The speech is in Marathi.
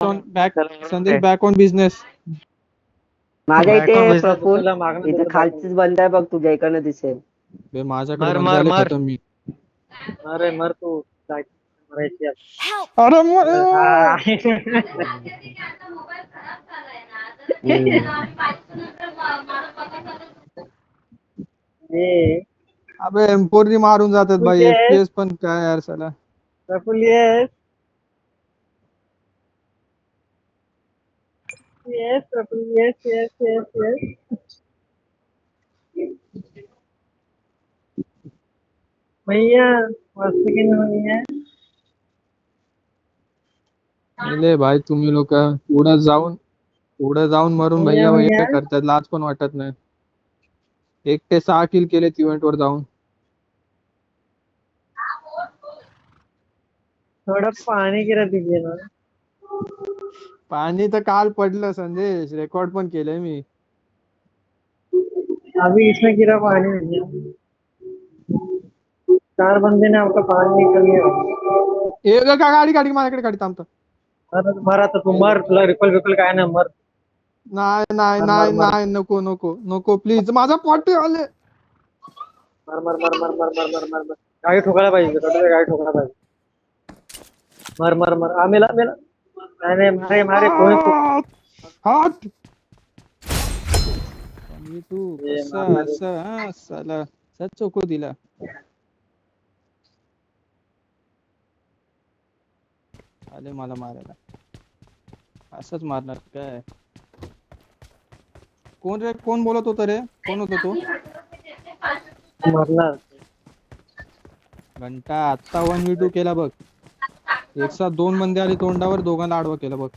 ऑन बॅक संदेश बॅक ऑन बिझनेस. माझ्या Back on इथे business प्रफुल तुला मागणं इथे देतो खालचीच बंद आहे बघ, तुझ्या इकडनं दिसेल. बे माझ्याकडे मर, बंद मर, झाले मर. खतम मी. अरे मर तू काय मरायची आहे. अरे हा. ये अबे M4 मारून जातात भाई. Yes. FPS पण काय यार साला. Praful yes yes Praful yes yes yes yes भैया मस्त की नाही भैया. ले भाई तुम्ही लोक पुढे जाऊन मरून भैया भैया भैया भैया करतात, लाज पण वाटत नाही. 1 ते 6 किल केलेत इव्हेंट वर जाऊन. थोडं पाणी गिरा दीजिए ना. पाणी तर काल पडलं संदेश, रेकॉर्ड पण केलंय मी. अभी इसमें गिरा पानी भैया. 4 बंदे ने आपका पानी निकल गया. ए का गाडी गाडी माझ्याकडे गाडी थांबतो. अरे मर आता तू मर, तुला रिकॉल बिकॉल काय ना मर. नाही नाही मर नाही मर मर नाही नको नको नको प्लीज, माझा पॉट आले. मर मर मर मर मर मर मर मर मर. गाडी ठोकायला पाहिजे, गाडी ठोकायला पाहिजे. मर मर मर मेला मेला. नाही नाही मारे मारे कोणी तू. हट आणि तू ये कसा मारला रे. असा हा साला सच चोको दिला. आले मला मारायला, असंच मारणार काय. कोण रे, कोण बोलत होतं रे, कोण होता तो. मरणार. घंटा आत्ता 1v2 केला बघ. एक साथ 2 बंदे आले तोंडावर, दोघांना आडवा केलं बघ.